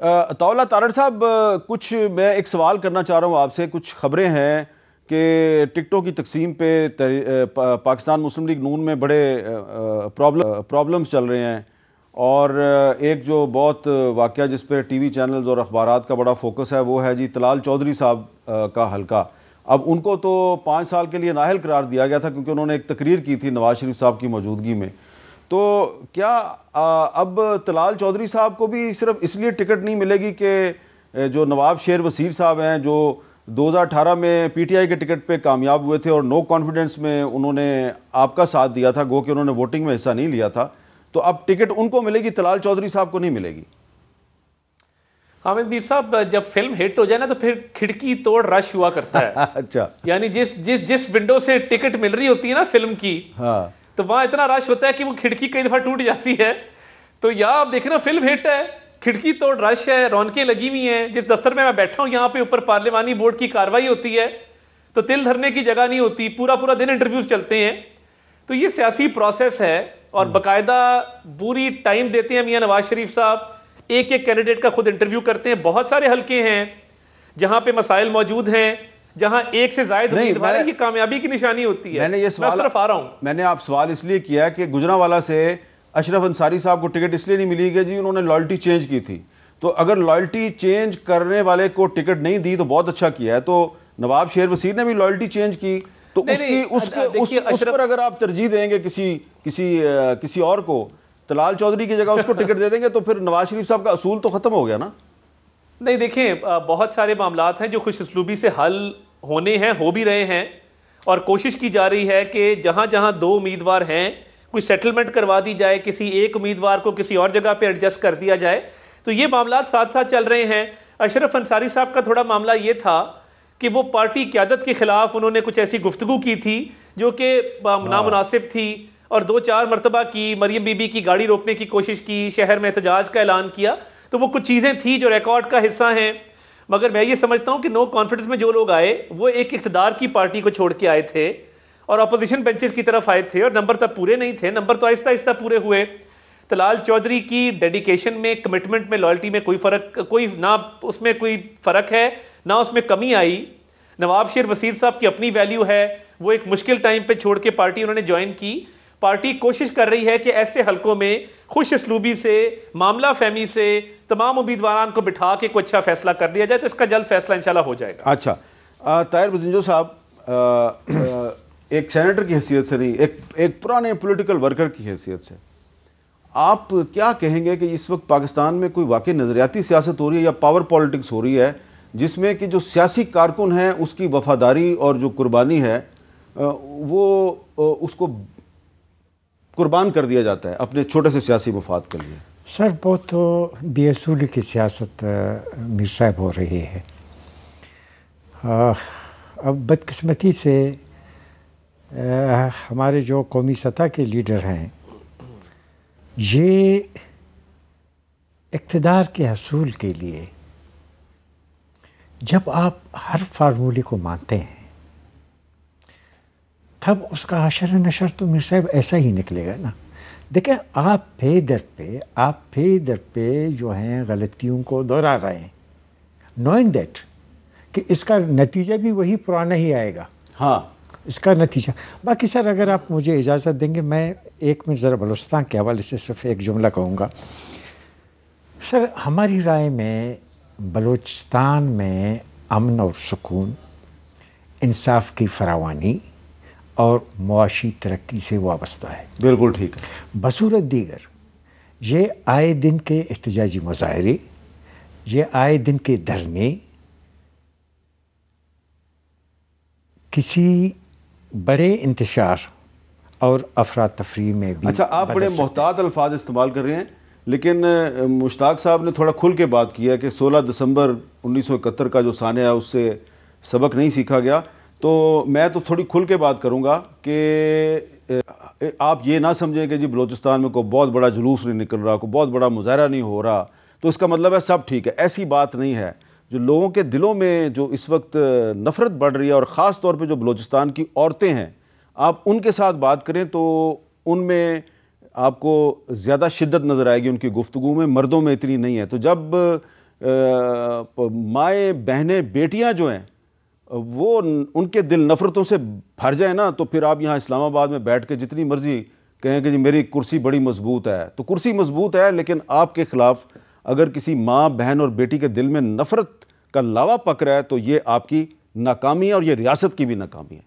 अताउल्लाह तारड़ साहब, कुछ मैं एक सवाल करना चाह रहा हूँ आपसे। कुछ खबरें हैं कि टिकटों की तकसीम पे पाकिस्तान मुस्लिम लीग नून में बड़े प्रॉब्लम्स चल रहे हैं, और एक जो बहुत वाक़या जिस पर टीवी चैनल्स और अखबारात का बड़ा फोकस है वो है जी तलाल चौधरी साहब का हल्का। अब उनको तो 5 साल के लिए नाअहल करार दिया गया था क्योंकि उन्होंने एक तकरीर की थी नवाज शरीफ साहब की मौजूदगी में। तो क्या अब तलाल चौधरी साहब को भी सिर्फ इसलिए टिकट नहीं मिलेगी कि जो नवाब शेर वसीर साहब हैं, जो 2018 में पीटीआई के टिकट पे कामयाब हुए थे और नो कॉन्फिडेंस में उन्होंने आपका साथ दिया था, गो कि उन्होंने वोटिंग में हिस्सा नहीं लिया था, तो अब टिकट उनको मिलेगी, तलाल चौधरी साहब को नहीं मिलेगी? हामिद मीर साहब, जब फिल्म हिट हो जाए ना तो फिर खिड़की तोड़ रश हुआ करता है। अच्छा, यानी जिस विंडो से टिकट मिल रही होती है ना फिल्म की, हाँ, तो वहां इतना रश होता है कि वो खिड़की कई दफा टूट जाती है। तो यहाँ आप देख रहे हो फिल्म हिट है, खिड़की तोड़ रश है, रौनकें लगी हुई हैं। जिस दफ्तर में मैं बैठा हूँ यहाँ पे ऊपर पार्लिमानी बोर्ड की कार्रवाई होती है तो तिल धरने की जगह नहीं होती, पूरा पूरा दिन इंटरव्यूज चलते हैं। तो ये सियासी प्रोसेस है और बाकायदा पूरी टाइम देते हैं मियाँ नवाज शरीफ साहब, एक एक कैंडिडेट का खुद इंटरव्यू करते हैं। बहुत सारे हल्के हैं जहां पे मसाइल मौजूद हैं, जहां एक से ज्यादा उम्मीदवार है, ये कामयाबी की निशानी होती है। मैंने ये सवाल आ रहा हूं, मैंने आप सवाल इसलिए किया कि गुजरांवाला से अशरफ अंसारी साहब को टिकट इसलिए नहीं मिली कि जी उन्होंने लॉयल्टी चेंज की थी। तो अगर लॉयल्टी चेंज करने वाले को टिकट नहीं दी तो बहुत अच्छा किया है। तो नवाब शेर वसीर ने भी लॉयल्टी चेंज की, तो उस पर अगर आप तरजीह देंगे किसी और को, तलाल चौधरी की जगह उसको टिकट दे देंगे, तो फिर नवाज शरीफ साहब का असूल तो खत्म हो गया ना? नहीं, देखें, बहुत सारे मामलात हैं जो खुशउस्लूबी से हल होने हैं, हो भी रहे हैं, और कोशिश की जा रही है कि जहां जहां 2 उम्मीदवार हैं कोई सेटलमेंट करवा दी जाए, किसी एक उम्मीदवार को किसी और जगह पे एडजस्ट कर दिया जाए। तो ये मामलात साथ साथ चल रहे हैं। अशरफ अंसारी साहब का थोड़ा मामला ये था कि वो पार्टी क़यादत के खिलाफ उन्होंने कुछ ऐसी गुफ्तगू की थी जो कि नामुनासिब थी, और 2-4 मरतबा की मरियम बीबी की गाड़ी रोकने की कोशिश की, शहर में एहतजाज का ऐलान किया। तो वो कुछ चीज़ें थी जो रिकॉर्ड का हिस्सा हैं। मगर मैं ये समझता हूँ कि नो कॉन्फिडेंस में जो लोग आए वो एक इख्तिदार की पार्टी को छोड़ के आए थे और अपोजिशन बेंचेस की तरफ आए थे, और नंबर तब पूरे नहीं थे, नंबर तो आहिस्ता आहिस्ता पूरे हुए। तलाल चौधरी की डेडिकेशन में, कमिटमेंट में, लॉयल्टी में कोई ना उसमें कोई फ़र्क है ना उसमें कमी आई। नवाब शेर वसीर साहब की अपनी वैल्यू है, वो एक मुश्किल टाइम पे छोड़ के पार्टी उन्होंने ज्वाइन की। पार्टी कोशिश कर रही है कि ऐसे हलकों में खुश असलूबी से, मामला फहमी से तमाम उम्मीदवारों को बिठा के कोई अच्छा फैसला कर दिया जाए, तो इसका जल्द फैसला इंशाल्लाह हो जाएगा। अच्छा, ताहिर बजिंजो साहब, एक सेनेटर की हैसियत से नहीं, एक पुराने पॉलिटिकल वर्कर की हैसियत से आप क्या कहेंगे कि इस वक्त पाकिस्तान में कोई वाकई नज़रियाती सियासत हो रही है या पावर पॉलिटिक्स हो रही है जिसमें कि जो सियासी कारकुन है उसकी वफादारी और जो कुर्बानी है वो उसको कुर्बान कर दिया जाता है अपने छोटे से सियासी मफाद के लिए? सर, बहुत तो बेअसूली की सियासत मीर साहब हो रही है। अब बदकिस्मती से हमारे जो कौमी सतह के लीडर हैं ये इक़्तिदार के हसूल के लिए जब आप हर फार्मूले को मानते हैं तब उसका हशर नशर तो मीर साहब ऐसा ही निकलेगा ना। देखिए, आप फेदर पे जो हैं गलतियों को दोहरा रहे हैं, नोइंग दैट कि इसका नतीजा भी वही पुराना ही आएगा। हाँ, इसका नतीजा। बाकी सर, अगर आप मुझे इजाज़त देंगे मैं 1 मिनट ज़रा बलूचिस्तान के हवाले से सिर्फ एक जुमला कहूँगा। सर, हमारी राय में बलूचिस्तान में अमन और सुकून, इंसाफ की फरावानी और मुआशी तरक्की से वाबस्ता है। बिल्कुल ठीक है। बसूरत दीगर ये आए दिन के एहतजाजी मुजाहरे, ये आए दिन के धरने किसी बड़े इंतशार और अफरा तफरी में भी। अच्छा, आप बड़े मोहतात अल्फाज इस्तेमाल कर रहे हैं, लेकिन मुश्ताक साहब ने थोड़ा खुल के बात की है कि 16 दिसंबर 1971 का जो सानिया है उससे सबक नहीं सीखा गया। तो मैं तो थोड़ी खुल के बात करूँगा कि आप ये ना समझें कि जी बलूचिस्तान में कोई बहुत बड़ा जुलूस नहीं निकल रहा, कोई बहुत बड़ा मुजाहरा नहीं हो रहा, तो इसका मतलब है सब ठीक है। ऐसी बात नहीं है। जो लोगों के दिलों में जो इस वक्त नफ़रत बढ़ रही है, और ख़ास तौर पे जो बलूचिस्तान की औरतें हैं, आप उनके साथ बात करें तो उनमें आपको ज़्यादा शिद्दत नज़र आएगी, उनकी गुफ्तगू में, मर्दों में इतनी नहीं है। तो जब माएँ बहनें बेटियां जो हैं वो उनके दिल नफ़रतों से भर जाए ना, तो फिर आप यहाँ इस्लामाबाद में बैठ के जितनी मर्जी कहें कि जी मेरी कुर्सी बड़ी मजबूत है, तो कुर्सी मजबूत है, लेकिन आपके ख़िलाफ़ अगर किसी माँ बहन और बेटी के दिल में नफ़रत का लावा पक रहा है तो ये आपकी नाकामी है और ये रियासत की भी नाकामी है।